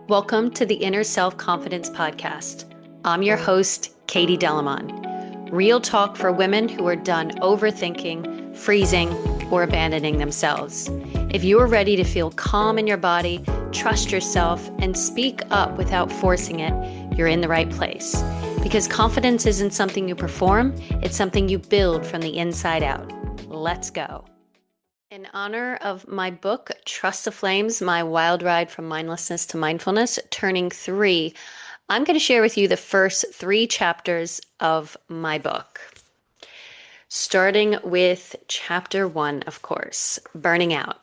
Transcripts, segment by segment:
Welcome to the Inner Self-Confidence Podcast. I'm your host, Katie Delamont. Real talk for women who are done overthinking, freezing, or abandoning themselves. If you are ready to feel calm in your body, trust yourself, and speak up without forcing it, you're in the right place. Because confidence isn't something you perform, it's something you build from the inside out. Let's go. In honor of my book, Trust the Flames, My Wild Ride from Mindlessness to Mindfulness, turning 3, I'm going to share with you the first 3 chapters of my book. Starting with chapter 1, of course, Burning Out.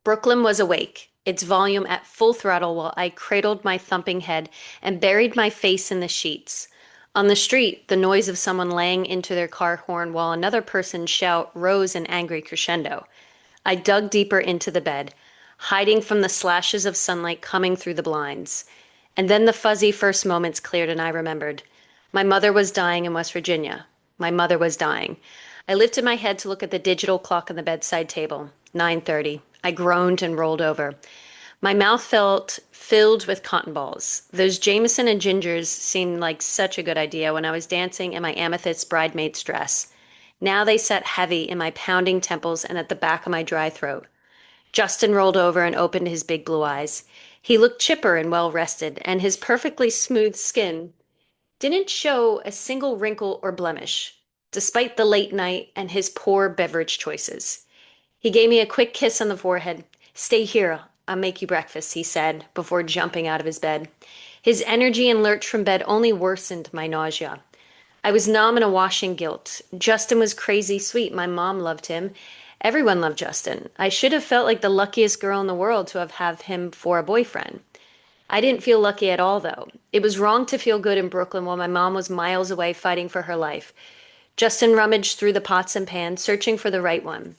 Brooklyn was awake, its volume at full throttle while I cradled my thumping head and buried my face in the sheets. On the street, the noise of someone laying into their car horn while another person's shout rose in angry crescendo. I dug deeper into the bed, hiding from the slashes of sunlight coming through the blinds. And then the fuzzy first moments cleared and I remembered. My mother was dying in West Virginia. My mother was dying. I lifted my head to look at the digital clock on the bedside table. 9:30. I groaned and rolled over. My mouth felt filled with cotton balls. Those Jameson and gingers seemed like such a good idea when I was dancing in my amethyst bridesmaid's dress. Now they sat heavy in my pounding temples and at the back of my dry throat. Justin rolled over and opened his big blue eyes. He looked chipper and well rested, and his perfectly smooth skin didn't show a single wrinkle or blemish, despite the late night and his poor beverage choices. He gave me a quick kiss on the forehead. "Stay here, I'll make you breakfast," he said, before jumping out of his bed. His energy and lurch from bed only worsened my nausea. I was numb and awash in guilt. Justin was crazy sweet. My mom loved him. Everyone loved Justin. I should have felt like the luckiest girl in the world to have had him for a boyfriend. I didn't feel lucky at all, though. It was wrong to feel good in Brooklyn while my mom was miles away fighting for her life. Justin rummaged through the pots and pans, searching for the right one.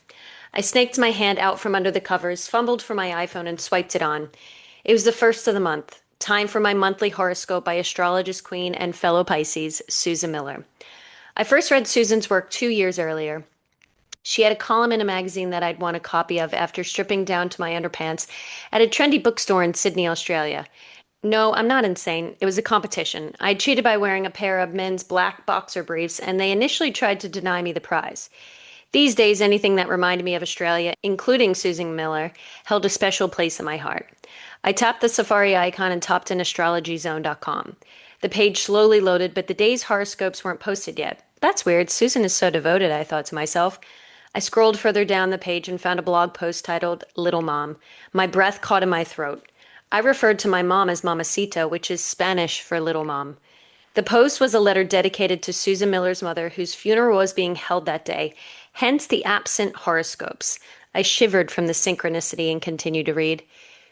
I snaked my hand out from under the covers, fumbled for my iPhone, and swiped it on. It was the first of the month. Time for my monthly horoscope by astrologist queen and fellow Pisces, Susan Miller. I first read Susan's work 2 years earlier. She had a column in a magazine that I'd won a copy of after stripping down to my underpants at a trendy bookstore in Sydney, Australia. No, I'm not insane. It was a competition. I cheated by wearing a pair of men's black boxer briefs, and they initially tried to deny me the prize. These days, anything that reminded me of Australia, including Susan Miller, held a special place in my heart. I tapped the Safari icon and topped in astrologyzone.com. The page slowly loaded, but the day's horoscopes weren't posted yet. That's weird. Susan is so devoted, I thought to myself. I scrolled further down the page and found a blog post titled Little Mom. My breath caught in my throat. I referred to my mom as Mamacita, which is Spanish for little mom. The post was a letter dedicated to Susan Miller's mother, whose funeral was being held that day, hence the absent horoscopes. I shivered from the synchronicity and continued to read.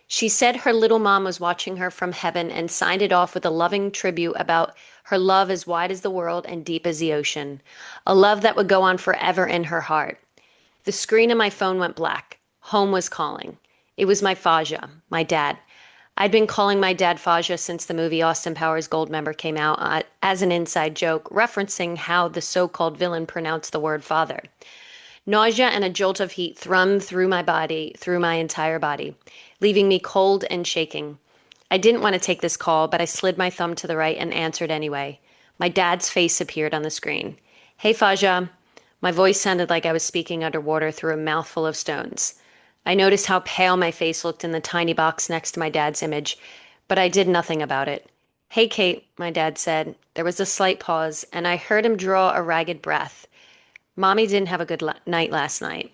She said her little mom was watching her from heaven and signed it off with a loving tribute about her love as wide as the world and deep as the ocean, a love that would go on forever in her heart. The screen of my phone went black. Home was calling. It was my Faja, my dad. I'd been calling my dad Faja since the movie Austin Powers Goldmember came out as an inside joke, referencing how the so-called villain pronounced the word father. Nausea and a jolt of heat thrummed through my body, through my entire body, leaving me cold and shaking. I didn't want to take this call, but I slid my thumb to the right and answered anyway. My dad's face appeared on the screen. "Hey, Faja." My voice sounded like I was speaking underwater through a mouthful of stones. I noticed how pale my face looked in the tiny box next to my dad's image, but I did nothing about it. "Hey, Kate," my dad said. There was a slight pause, and I heard him draw a ragged breath. "Mommy didn't have a good night last night."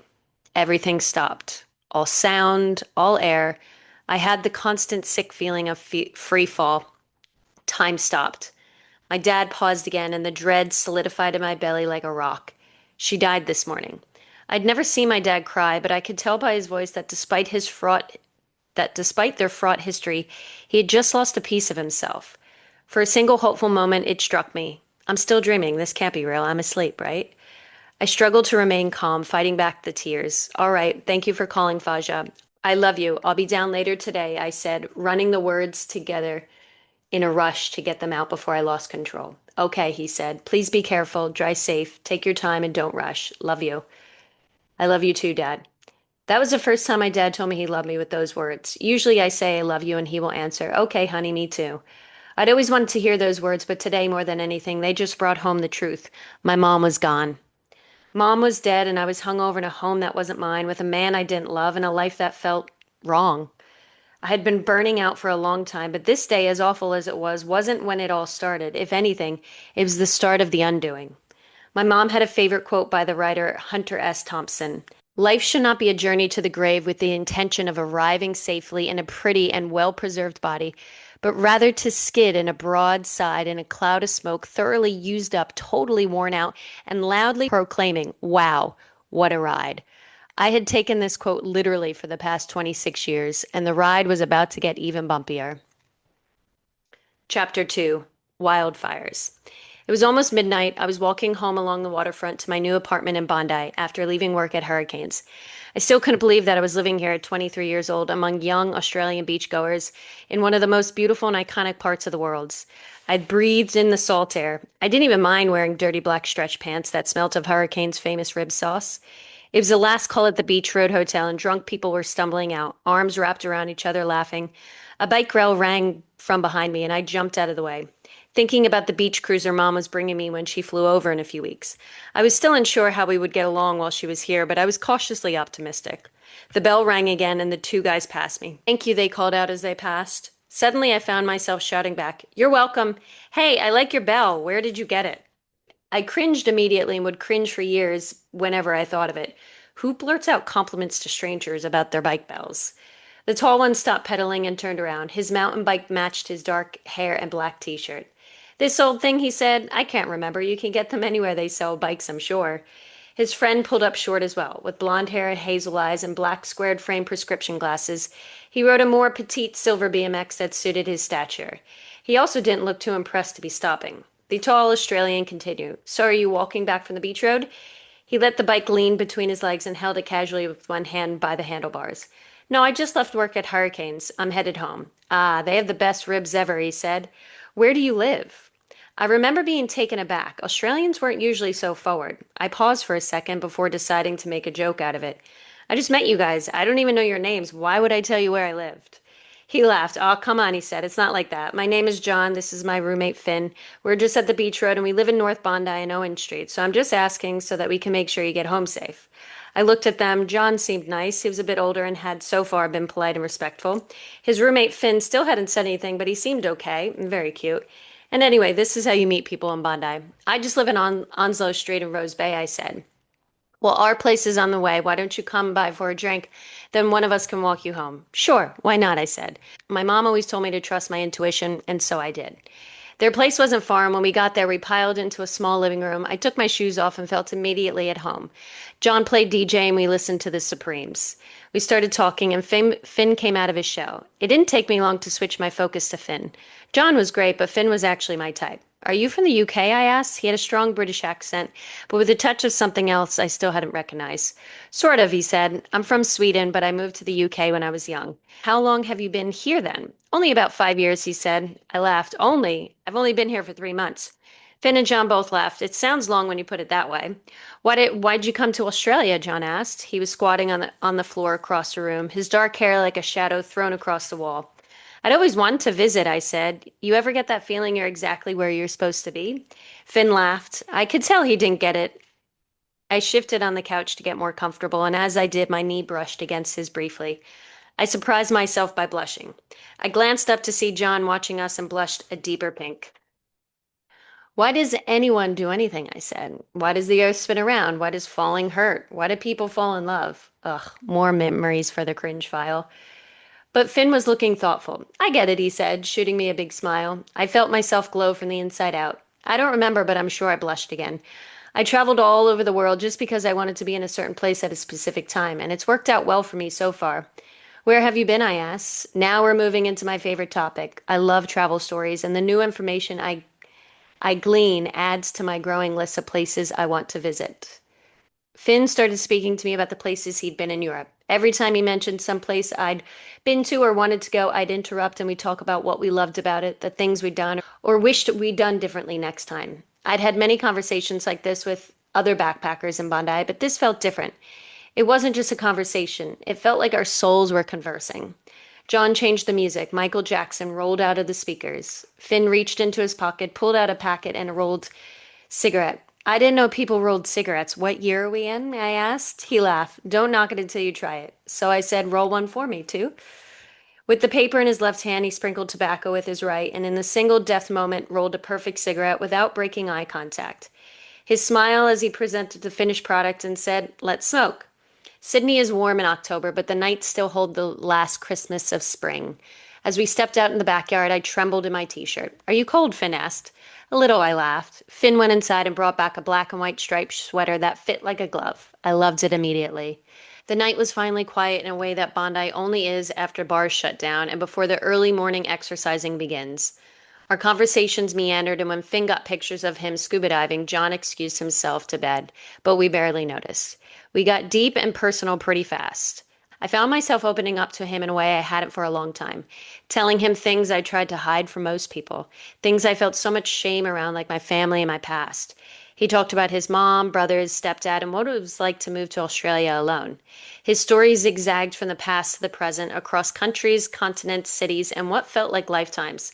Everything stopped. All sound, all air. I had the constant sick feeling of free fall. Time stopped. My dad paused again, and the dread solidified in my belly like a rock. "She died this morning." I'd never seen my dad cry, but I could tell by his voice that despite their fraught history, he had just lost a piece of himself. For a single hopeful moment, it struck me. I'm still dreaming. This can't be real. I'm asleep, right? I struggled to remain calm, fighting back the tears. "All right, thank you for calling, Faja. I love you. I'll be down later today," I said, running the words together in a rush to get them out before I lost control. "Okay," he said. "Please be careful, drive safe, take your time, and don't rush. Love you." "I love you too, Dad." That was the first time my dad told me he loved me with those words. Usually I say I love you and he will answer, okay, honey, me too. I'd always wanted to hear those words, but today more than anything, they just brought home the truth. My mom was gone. Mom was dead and I was hung over in a home that wasn't mine with a man I didn't love and a life that felt wrong. I had been burning out for a long time, but this day, as awful as it was, wasn't when it all started. If anything, it was the start of the undoing. My mom had a favorite quote by the writer Hunter S. Thompson. Life should not be a journey to the grave with the intention of arriving safely in a pretty and well preserved body, but rather to skid in a broadside in a cloud of smoke, thoroughly used up, totally worn out, and loudly proclaiming, wow, what a ride. I had taken this quote literally for the past 26 years, and the ride was about to get even bumpier. Chapter 2 Wildfires. It was almost midnight. I was walking home along the waterfront to my new apartment in Bondi after leaving work at Hurricanes. I still couldn't believe that I was living here at 23 years old among young Australian beachgoers in one of the most beautiful and iconic parts of the world. I'd breathed in the salt air. I didn't even mind wearing dirty black stretch pants that smelt of Hurricane's famous rib sauce. It was the last call at the Beach Road Hotel, and drunk people were stumbling out, arms wrapped around each other, laughing. A bike rail rang from behind me, and I jumped out of the way, thinking about the beach cruiser Mom was bringing me when she flew over in a few weeks. I was still unsure how we would get along while she was here, but I was cautiously optimistic. The bell rang again, and the two guys passed me. Thank you, they called out as they passed. Suddenly, I found myself shouting back, You're welcome. Hey, I like your bell. Where did you get it? I cringed immediately and would cringe for years whenever I thought of it. Who blurts out compliments to strangers about their bike bells? The tall one stopped pedaling and turned around. His mountain bike matched his dark hair and black t-shirt. This old thing, he said, I can't remember. You can get them anywhere they sell bikes, I'm sure. His friend pulled up short as well, with blonde hair and hazel eyes and black squared frame prescription glasses. He rode a more petite silver BMX that suited his stature. He also didn't look too impressed to be stopping. The tall Australian continued. So are you walking back from the beach road? He let the bike lean between his legs and held it casually with one hand by the handlebars. No, I just left work at Hurricanes. I'm headed home. Ah, they have the best ribs ever, he said. Where do you live? I remember being taken aback. Australians weren't usually so forward. I paused for a second before deciding to make a joke out of it. I just met you guys. I don't even know your names. Why would I tell you where I lived? He laughed. Oh, come on, he said. It's not like that. My name is John. This is my roommate, Finn. We're just at the beach road and we live in North Bondi and Owen Street. So I'm just asking so that we can make sure you get home safe. I looked at them. John seemed nice. He was a bit older and had so far been polite and respectful. His roommate, Finn, still hadn't said anything, but he seemed okay and very cute. And anyway, this is how you meet people in Bondi. I just live in Onslow Street in Rose Bay, I said. Well, our place is on the way. Why don't you come by for a drink? Then one of us can walk you home. Sure, why not? I said. My mom always told me to trust my intuition, and so I did. Their place wasn't far, and when we got there, we piled into a small living room. I took my shoes off and felt immediately at home. John played DJ, and we listened to the Supremes. We started talking, and Finn came out of his show. It didn't take me long to switch my focus to Finn. John was great, but Finn was actually my type. Are you from the UK? I asked. He had a strong British accent, but with a touch of something else I still hadn't recognized. Sort of, he said. I'm from Sweden, but I moved to the UK when I was young. How long have you been here then? Only about 5 years, he said. I laughed. Only? I've only been here for 3 months. Finn and John both laughed. It sounds long when you put it that way. Why'd you come to Australia? John asked. He was squatting on the floor across the room, his dark hair like a shadow thrown across the wall. I'd always wanted to visit, I said. You ever get that feeling you're exactly where you're supposed to be? Finn laughed. I could tell he didn't get it. I shifted on the couch to get more comfortable, and as I did, my knee brushed against his briefly. I surprised myself by blushing. I glanced up to see John watching us and blushed a deeper pink. Why does anyone do anything? I said. Why does the earth spin around? Why does falling hurt? Why do people fall in love? Ugh, more memories for the cringe file. But Finn was looking thoughtful. I get it, he said, shooting me a big smile. I felt myself glow from the inside out. I don't remember, but I'm sure I blushed again. I traveled all over the world just because I wanted to be in a certain place at a specific time, and it's worked out well for me so far. Where have you been? I asked. Now we're moving into my favorite topic. I love travel stories, and the new information I glean adds to my growing list of places I want to visit. Finn started speaking to me about the places he'd been in Europe. Every time he mentioned some place I'd been to or wanted to go, I'd interrupt and we'd talk about what we loved about it, the things we'd done, or wished we'd done differently next time. I'd had many conversations like this with other backpackers in Bondi, but this felt different. It wasn't just a conversation, it felt like our souls were conversing. John changed the music. Michael Jackson rolled out of the speakers. Finn reached into his pocket, pulled out a packet and a rolled cigarette. I didn't know people rolled cigarettes. What year are we in? I asked. He laughed. Don't knock it until you try it. So I said, roll one for me, too. With the paper in his left hand, he sprinkled tobacco with his right, and in the single deft moment, rolled a perfect cigarette without breaking eye contact. His smile as he presented the finished product and said, let's smoke. Sydney is warm in October, but the nights still hold the last crispness of spring. As we stepped out in the backyard, I trembled in my t-shirt. Are you cold? Finn asked. A little, I laughed. Finn went inside and brought back a black and white striped sweater that fit like a glove. I loved it immediately. The night was finally quiet in a way that Bondi only is after bars shut down and before the early morning exercising begins. Our conversations meandered, and when Finn got pictures of him scuba diving, John excused himself to bed, but we barely noticed. We got deep and personal pretty fast. I found myself opening up to him in a way I hadn't for a long time, telling him things I tried to hide from most people, things I felt so much shame around, like my family and my past. He talked about his mom, brothers, stepdad, and what it was like to move to Australia alone. His story zigzagged from the past to the present, across countries, continents, cities, and what felt like lifetimes.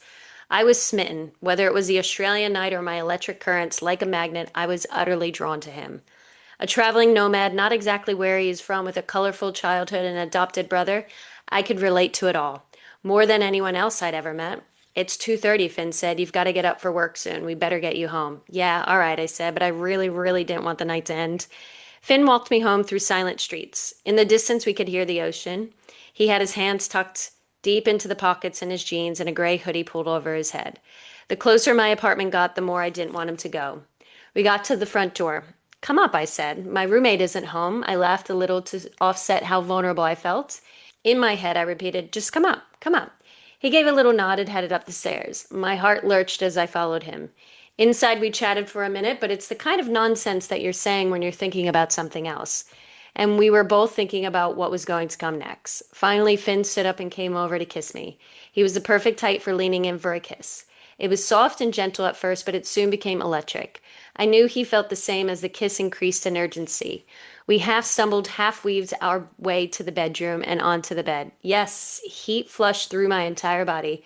I was smitten. Whether it was the Australian night or my electric currents, like a magnet, I was utterly drawn to him. A traveling nomad, not exactly where he is from, with a colorful childhood and an adopted brother, I could relate to it all, more than anyone else I'd ever met. It's 2:30, Finn said. You've got to get up for work soon. We better get you home. Yeah, all right, I said, but I really, really didn't want the night to end. Finn walked me home through silent streets. In the distance, we could hear the ocean. He had his hands tucked deep into the pockets in his jeans and a gray hoodie pulled over his head. The closer my apartment got, the more I didn't want him to go. We got to the front door. Come up, I said. My roommate isn't home. I laughed a little to offset how vulnerable I felt. In my head, I repeated, just come up, come up. He gave a little nod and headed up the stairs. My heart lurched as I followed him. Inside, we chatted for a minute, but it's the kind of nonsense that you're saying when you're thinking about something else. And we were both thinking about what was going to come next. Finally, Finn stood up and came over to kiss me. He was the perfect height for leaning in for a kiss. It was soft and gentle at first, but it soon became electric. I knew he felt the same as the kiss increased in urgency. We half stumbled, half weaved our way to the bedroom and onto the bed. Yes, heat flushed through my entire body.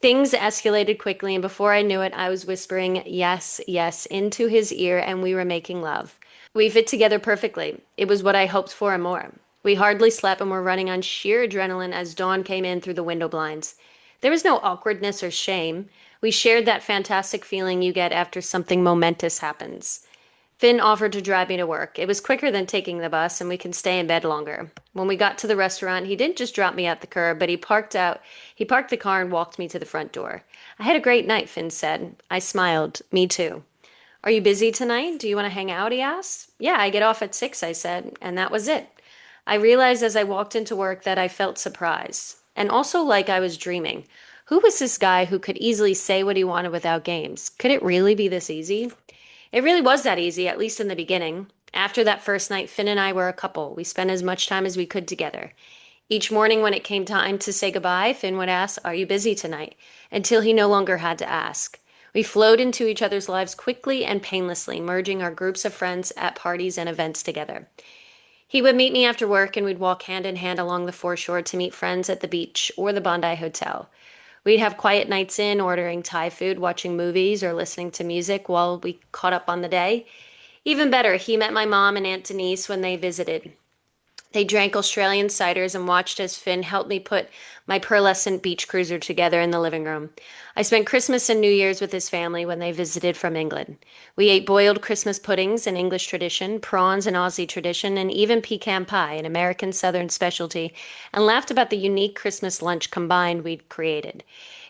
Things escalated quickly, and before I knew it, I was whispering yes, yes into his ear, and we were making love. We fit together perfectly. It was what I hoped for and more. We hardly slept and were running on sheer adrenaline as dawn came in through the window blinds. There was no awkwardness or shame. We shared that fantastic feeling you get after something momentous happens. Finn offered to drive me to work. It was quicker than taking the bus, and we can stay in bed longer. When we got to the restaurant, he didn't just drop me at the curb, but he parked the car and walked me to the front door. I had a great night, Finn said. I smiled. Me too. Are you busy tonight? Do you want to hang out? He asked. Yeah, I get off at 6, I said, and that was it. I realized as I walked into work that I felt surprised, and also like I was dreaming. Who was this guy who could easily say what he wanted without games? Could it really be this easy? It really was that easy, at least in the beginning. After that first night, Finn and I were a couple. We spent as much time as we could together. Each morning when it came time to say goodbye, Finn would ask, are you busy tonight? Until he no longer had to ask. We flowed into each other's lives quickly and painlessly, merging our groups of friends at parties and events together. He would meet me after work and we'd walk hand in hand along the foreshore to meet friends at the beach or the Bondi Hotel. We'd have quiet nights in, ordering Thai food, watching movies, or listening to music while we caught up on the day. Even better, he met my mom and Aunt Denise when they visited. They drank Australian ciders and watched as Finn helped me put my pearlescent beach cruiser together in the living room. I spent Christmas and New Year's with his family when they visited from England. We ate boiled Christmas puddings, an English tradition, prawns, an Aussie tradition, and even pecan pie, an American Southern specialty, and laughed about the unique Christmas lunch combined we'd created.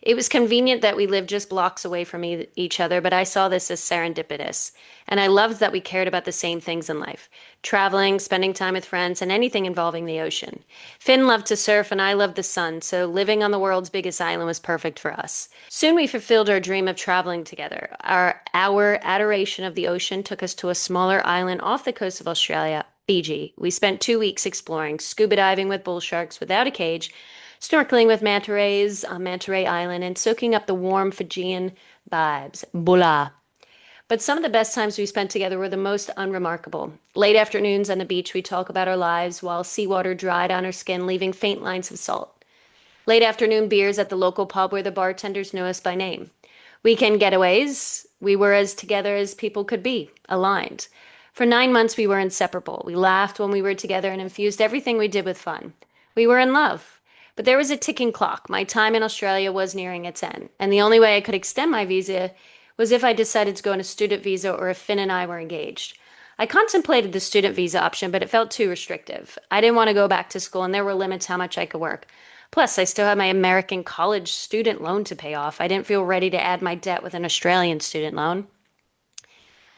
It was convenient that we lived just blocks away from each other, but I saw this as serendipitous. And I loved that we cared about the same things in life: traveling, spending time with friends, and anything involving the ocean. Finn loved to surf, and I loved the sun, so living on the world's biggest island was perfect for us. Soon we fulfilled our dream of traveling together. Our adoration of the ocean took us to a smaller island off the coast of Australia, Fiji. We spent 2 weeks exploring, scuba diving with bull sharks without a cage, snorkeling with manta rays on Manta Ray Island, and soaking up the warm Fijian vibes. Bula. But some of the best times we spent together were the most unremarkable. Late afternoons on the beach, we talk about our lives while seawater dried on our skin, leaving faint lines of salt. Late afternoon beers at the local pub where the bartenders knew us by name. Weekend getaways, we were as together as people could be, aligned. For 9 months, we were inseparable. We laughed when we were together and infused everything we did with fun. We were in love. But there was a ticking clock. My time in Australia was nearing its end, and the only way I could extend my visa was if I decided to go on a student visa or if Finn and I were engaged. I contemplated the student visa option, but it felt too restrictive. I didn't want to go back to school, and there were limits how much I could work. Plus, I still had my American college student loan to pay off. I didn't feel ready to add my debt with an Australian student loan.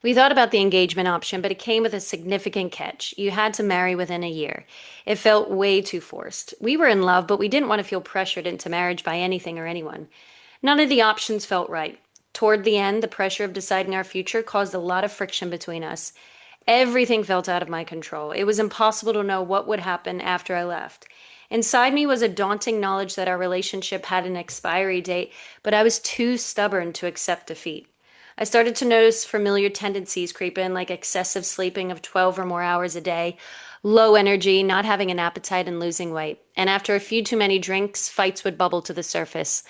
We thought about the engagement option, but it came with a significant catch. You had to marry within a year. It felt way too forced. We were in love, but we didn't want to feel pressured into marriage by anything or anyone. None of the options felt right. Toward the end, the pressure of deciding our future caused a lot of friction between us. Everything felt out of my control. It was impossible to know what would happen after I left. Inside me was a daunting knowledge that our relationship had an expiry date, but I was too stubborn to accept defeat. I started to notice familiar tendencies creep in, like excessive sleeping of 12 or more hours a day, low energy, not having an appetite, and losing weight. And after a few too many drinks, fights would bubble to the surface.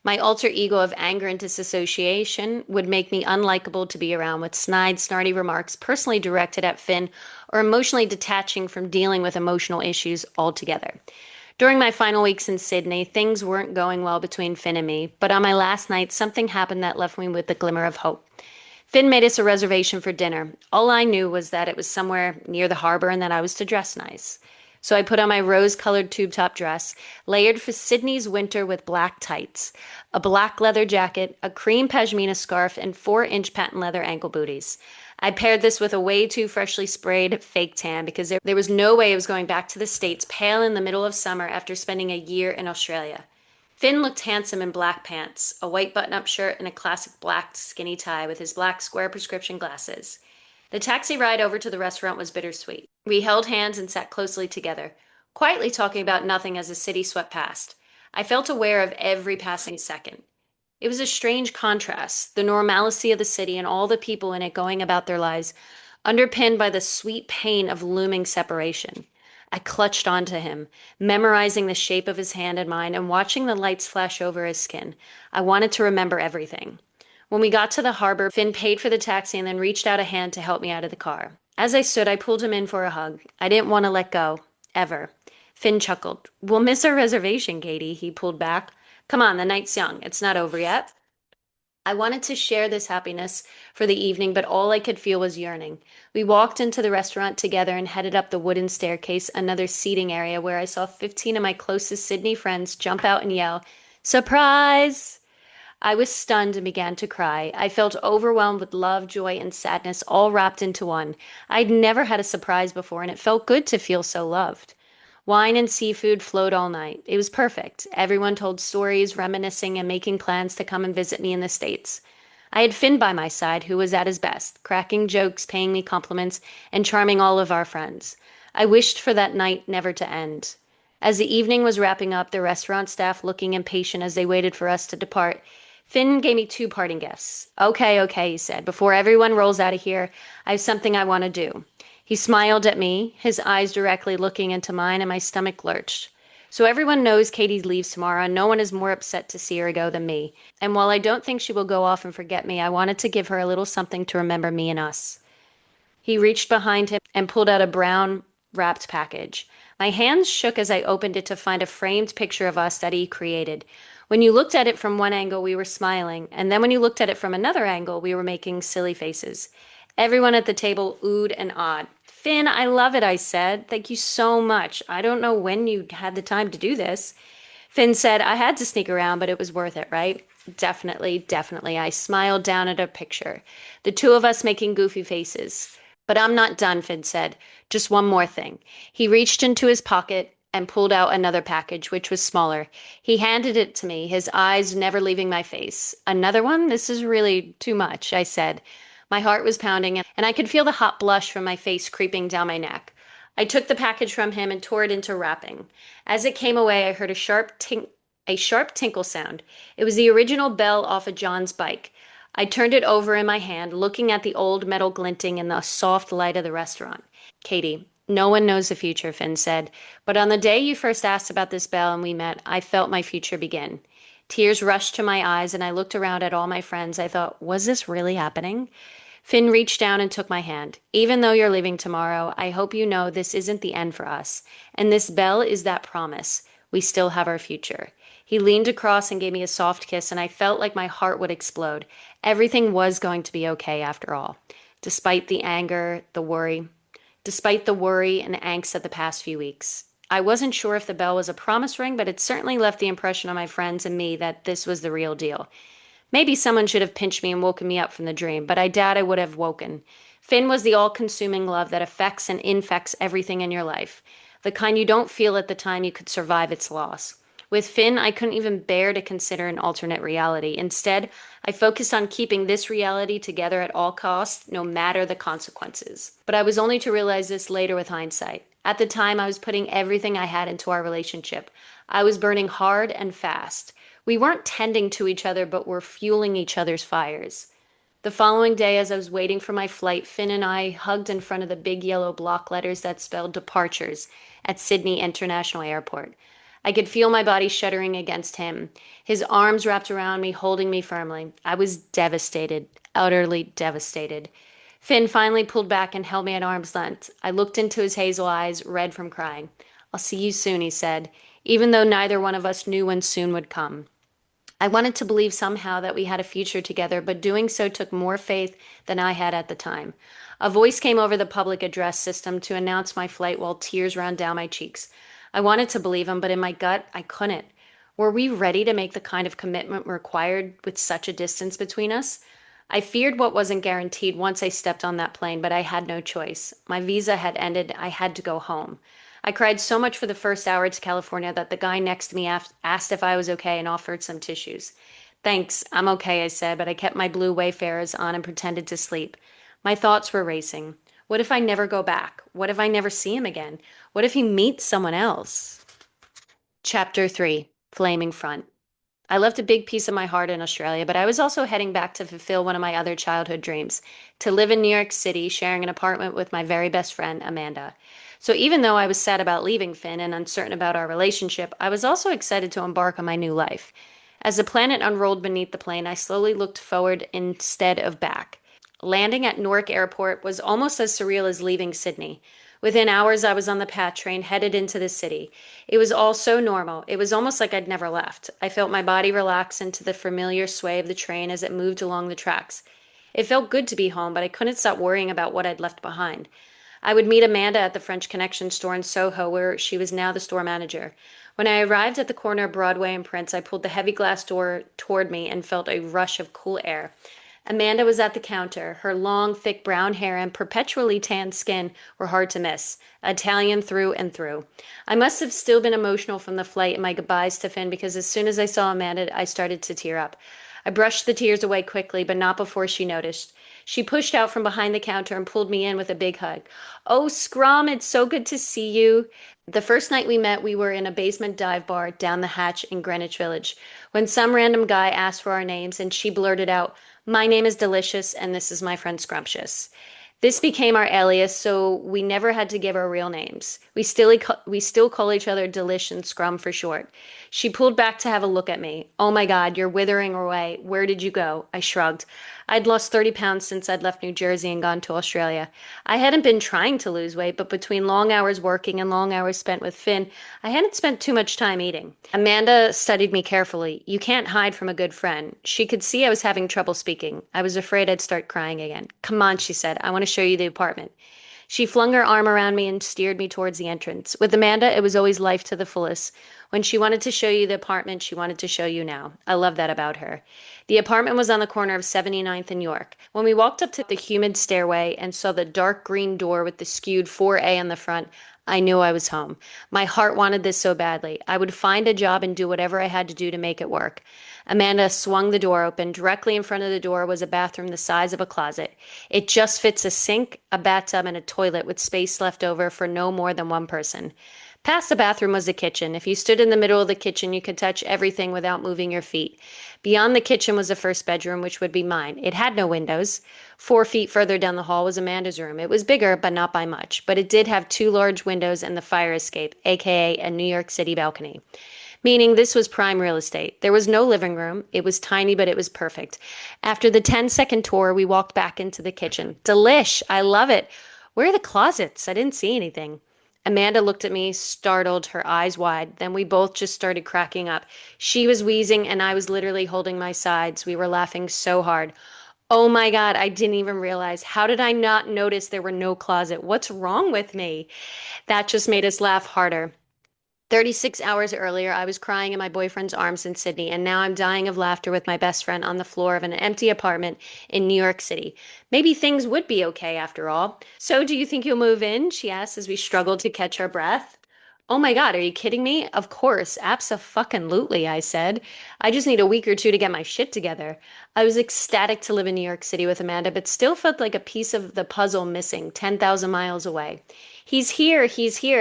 My alter ego of anger and disassociation would make me unlikable to be around with snide, snarty remarks personally directed at Finn or emotionally detaching from dealing with emotional issues altogether. During my final weeks in Sydney, things weren't going well between Finn and me, but on my last night, something happened that left me with a glimmer of hope. Finn made us a reservation for dinner. All I knew was that it was somewhere near the harbor and that I was to dress nice. So I put on my rose-colored tube-top dress, layered for Sydney's winter with black tights, a black leather jacket, a cream pashmina scarf, and 4-inch patent leather ankle booties. I paired this with a way too freshly sprayed fake tan because there was no way I was going back to the States pale in the middle of summer after spending a year in Australia. Finn looked handsome in black pants, a white button-up shirt, and a classic black skinny tie with his black square prescription glasses. The taxi ride over to the restaurant was bittersweet. We held hands and sat closely together, quietly talking about nothing as the city swept past. I felt aware of every passing second. It was a strange contrast, the normalcy of the city and all the people in it going about their lives, underpinned by the sweet pain of looming separation. I clutched onto him, memorizing the shape of his hand in mine and watching the lights flash over his skin. I wanted to remember everything. When we got to the harbor, Finn paid for the taxi and then reached out a hand to help me out of the car. As I stood, I pulled him in for a hug. I didn't want to let go. Ever. Finn chuckled. "We'll miss our reservation, Katie," he pulled back. "Come on, the night's young. It's not over yet." I wanted to share this happiness for the evening, but all I could feel was yearning. We walked into the restaurant together and headed up the wooden staircase, another seating area where I saw 15 of my closest Sydney friends jump out and yell, "Surprise!" I was stunned and began to cry. I felt overwhelmed with love, joy, and sadness all wrapped into one. I'd never had a surprise before, and it felt good to feel so loved. Wine and seafood flowed all night. It was perfect. Everyone told stories, reminiscing, and making plans to come and visit me in the States. I had Finn by my side, who was at his best, cracking jokes, paying me compliments, and charming all of our friends. I wished for that night never to end. As the evening was wrapping up, the restaurant staff looking impatient as they waited for us to depart, Finn gave me two parting gifts. "Okay, okay," he said. "Before everyone rolls out of here, I have something I want to do." He smiled at me, his eyes directly looking into mine, and my stomach lurched. "So everyone knows Katie leaves tomorrow, and no one is more upset to see her go than me. And while I don't think she will go off and forget me, I wanted to give her a little something to remember me and us." He reached behind him and pulled out a brown wrapped package. My hands shook as I opened it to find a framed picture of us that he created. When you looked at it from one angle, we were smiling, and then when you looked at it from another angle, we were making silly faces. Everyone at the table oohed and awed. "Finn, I love it," I said. "Thank you so much. I don't know when you had the time to do this." Finn said, "I had to sneak around, but it was worth it, right?" "Definitely, definitely." I smiled down at a picture, the two of us making goofy faces. "But I'm not done," Finn said. "Just one more thing." He reached into his pocket and pulled out another package, which was smaller. He handed it to me, his eyes never leaving my face. "Another one? This is really too much," I said. My heart was pounding, and I could feel the hot blush from my face creeping down my neck. I took the package from him and tore it into wrapping. As it came away, I heard a sharp tinkle sound. It was the original bell off of John's bike. I turned it over in my hand, looking at the old metal glinting in the soft light of the restaurant. Katie, no one knows the future, Finn said, but on the day you first asked about this bell and we met, I felt my future begin. Tears rushed to my eyes, and I looked around at all my friends. I thought, was this really happening? Finn reached down and took my hand. Even though you're leaving tomorrow, I hope you know this isn't the end for us. And this bell is that promise. We still have our future. He leaned across and gave me a soft kiss, and I felt like my heart would explode. Everything was going to be okay after all, despite the anger, despite the worry and angst of the past few weeks. I wasn't sure if the bell was a promise ring, but it certainly left the impression on my friends and me that this was the real deal. Maybe someone should have pinched me and woken me up from the dream, but I doubt I would have woken. Finn was the all consuming love that affects and infects everything in your life, the kind you don't feel at the time you could survive its loss. With Finn, I couldn't even bear to consider an alternate reality. Instead, I focused on keeping this reality together at all costs, no matter the consequences. But I was only to realize this later with hindsight. At the time, I was putting everything I had into our relationship. I was burning hard and fast. We weren't tending to each other, but were fueling each other's fires. The following day, as I was waiting for my flight, Finn and I hugged in front of the big yellow block letters that spelled departures at Sydney International Airport. I could feel my body shuddering against him, his arms wrapped around me, holding me firmly. I was devastated, utterly devastated. Finn finally pulled back and held me at arm's length. I looked into his hazel eyes, red from crying. I'll see you soon, he said, even though neither one of us knew when soon would come. I wanted to believe somehow that we had a future together, but doing so took more faith than I had at the time. A voice came over the public address system to announce my flight while tears ran down my cheeks. I wanted to believe him, but in my gut, I couldn't. Were we ready to make the kind of commitment required with such a distance between us? I feared what wasn't guaranteed once I stepped on that plane, but I had no choice. My visa had ended. I had to go home. I cried so much for the first hour to California that the guy next to me asked if I was okay and offered some tissues. Thanks, I'm okay, I said, but I kept my blue Wayfarers on and pretended to sleep. My thoughts were racing. What if I never go back? What if I never see him again? What if he meets someone else? Chapter 3, Flaming Front. I left a big piece of my heart in Australia, but I was also heading back to fulfill one of my other childhood dreams, to live in New York City, sharing an apartment with my very best friend, Amanda. So even though I was sad about leaving Finn and uncertain about our relationship, I was also excited to embark on my new life. As the planet unrolled beneath the plane, I slowly looked forward instead of back. Landing at Newark Airport was almost as surreal as leaving Sydney. Within hours, I was on the PAT train headed into the city. It was all so normal. It was almost like I'd never left. I felt my body relax into the familiar sway of the train as it moved along the tracks. It felt good to be home, but I couldn't stop worrying about what I'd left behind. I would meet Amanda at the French Connection store in Soho, where she was now the store manager. When I arrived at the corner of Broadway and Prince, I pulled the heavy glass door toward me and felt a rush of cool air. Amanda was at the counter. Her long, thick brown hair and perpetually tanned skin were hard to miss. Italian through and through. I must have still been emotional from the flight and my goodbyes to Finn because as soon as I saw Amanda, I started to tear up. I brushed the tears away quickly, but not before she noticed. She pushed out from behind the counter and pulled me in with a big hug. Oh, Scrum, it's so good to see you. The first night we met, we were in a basement dive bar down the hatch in Greenwich Village when some random guy asked for our names and she blurted out, "My name is Delicious and this is my friend Scrumptious." This became our alias, so we never had to give our real names. We still call each other Delish and Scrum for short. She pulled back to have a look at me. "Oh my God, you're withering away. Where did you go?" I shrugged. I'd lost 30 pounds since I'd left New Jersey and gone to Australia. I hadn't been trying to lose weight, but between long hours working and long hours spent with Finn, I hadn't spent too much time eating. Amanda studied me carefully. You can't hide from a good friend. She could see I was having trouble speaking. I was afraid I'd start crying again. "Come on," she said. "I want to show you the apartment." She flung her arm around me and steered me towards the entrance. With Amanda, it was always life to the fullest. When she wanted to show you the apartment, she wanted to show you now. I love that about her. The apartment was on the corner of 79th and York. When we walked up to the humid stairway and saw the dark green door with the skewed 4A on the front, I knew I was home. My heart wanted this so badly. I would find a job and do whatever I had to do to make it work. Amanda swung the door open. Directly in front of the door was a bathroom the size of a closet. It just fits a sink, a bathtub, and a toilet with space left over for no more than one person. Past the bathroom was the kitchen. If you stood in the middle of the kitchen, you could touch everything without moving your feet. Beyond the kitchen was the first bedroom, which would be mine. It had no windows. 4 feet further down the hall was Amanda's room. It was bigger, but not by much. But it did have two large windows and the fire escape, aka a New York City balcony. Meaning this was prime real estate. There was no living room. It was tiny, but it was perfect. After the 10-second tour, we walked back into the kitchen. Delish! I love it. Where are the closets? I didn't see anything. Amanda looked at me, startled, her eyes wide. Then we both just started cracking up. She was wheezing, and I was literally holding my sides. We were laughing so hard. Oh my God, I didn't even realize. How did I not notice there were no closet? What's wrong with me? That just made us laugh harder. 36 hours earlier, I was crying in my boyfriend's arms in Sydney, and now I'm dying of laughter with my best friend on the floor of an empty apartment in New York City. Maybe things would be okay after all. So, do you think you'll move in? She asked as we struggled to catch our breath. Oh my God, are you kidding me? Of course, abso-fucking-lutely, I said. I just need a week or two to get my shit together. I was ecstatic to live in New York City with Amanda, but still felt like a piece of the puzzle missing, 10,000 miles away. He's here,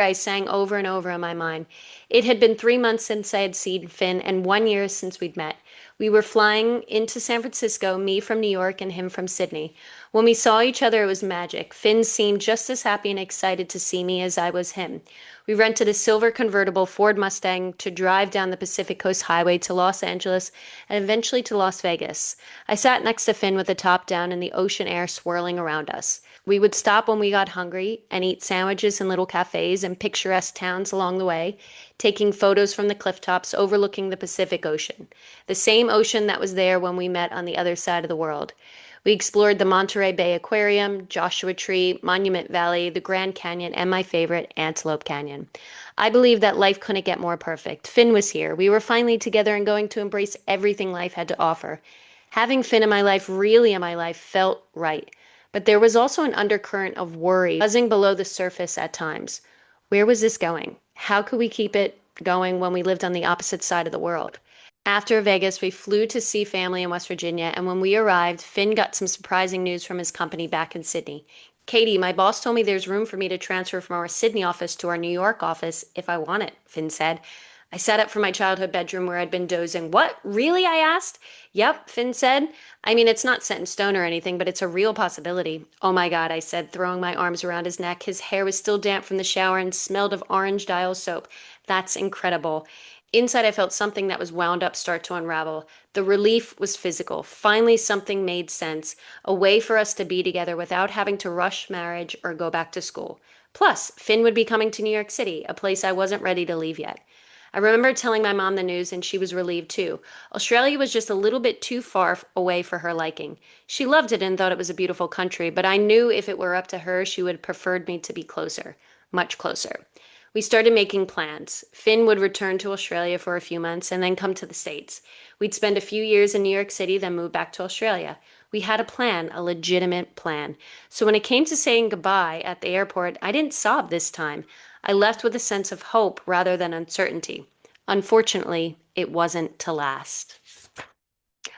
I sang over and over in my mind. It had been 3 months since I had seen Finn and 1 year since we'd met. We were flying into San Francisco, me from New York and him from Sydney. When we saw each other, it was magic. Finn seemed just as happy and excited to see me as I was him. We rented a silver convertible Ford Mustang to drive down the Pacific Coast Highway to Los Angeles and eventually to Las Vegas. I sat next to Finn with the top down and the ocean air swirling around us. We would stop when we got hungry and eat sandwiches in little cafes and picturesque towns along the way, taking photos from the cliff tops overlooking the Pacific Ocean, the same ocean that was there when we met on the other side of the world. We explored the Monterey Bay Aquarium, Joshua Tree, Monument Valley, the Grand Canyon, and my favorite, Antelope Canyon. I believed that life couldn't get more perfect. Finn was here. We were finally together and going to embrace everything life had to offer. Having Finn in my life, really in my life, felt right. But there was also an undercurrent of worry buzzing below the surface at times. Where was this going? How could we keep it going when we lived on the opposite side of the world? After Vegas, we flew to see family in West Virginia, and when we arrived, Finn got some surprising news from his company back in Sydney. Katie, my boss told me there's room for me to transfer from our Sydney office to our New York office if I want it, Finn said. I sat up from my childhood bedroom where I'd been dozing. What? Really? I asked. Yep, Finn said. I mean, it's not set in stone or anything, but it's a real possibility. Oh my God, I said, throwing my arms around his neck. His hair was still damp from the shower and smelled of orange dial soap. That's incredible. Inside, I felt something that was wound up start to unravel. The relief was physical. Finally, something made sense. A way for us to be together without having to rush marriage or go back to school. Plus, Finn would be coming to New York City, a place I wasn't ready to leave yet. I remember telling my mom the news, and she was relieved too. Australia was just a little bit too far away for her liking. She loved it and thought it was a beautiful country, but I knew if it were up to her, she would have preferred me to be closer, much closer. We started making plans. Finn would return to Australia for a few months and then come to the States. We'd spend a few years in New York City, then move back to Australia. We had a plan, a legitimate plan. So when it came to saying goodbye at the airport, I didn't sob this time. I left with a sense of hope rather than uncertainty. Unfortunately, it wasn't to last.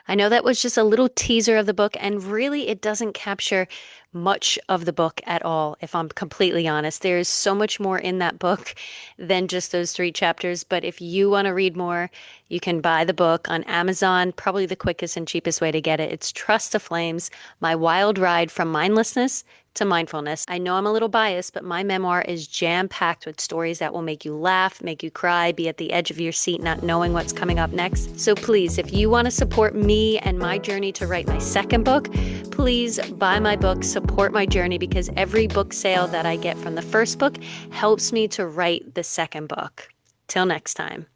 I know that was just a little teaser of the book, and really it doesn't capture much of the book at all, if I'm completely honest. There is so much more in that book than just those 3 chapters. But if you want to read more, you can buy the book on Amazon, probably the quickest and cheapest way to get it. It's Trust the Flames, My Wild Ride from Mindlessness to Mindfulness. I know I'm a little biased, but my memoir is jam-packed with stories that will make you laugh, make you cry, be at the edge of your seat not knowing what's coming up next. So please, if you want to support me and my journey to write my second book, please buy my book, support my journey, because every book sale that I get from the first book helps me to write the second book. Till next time.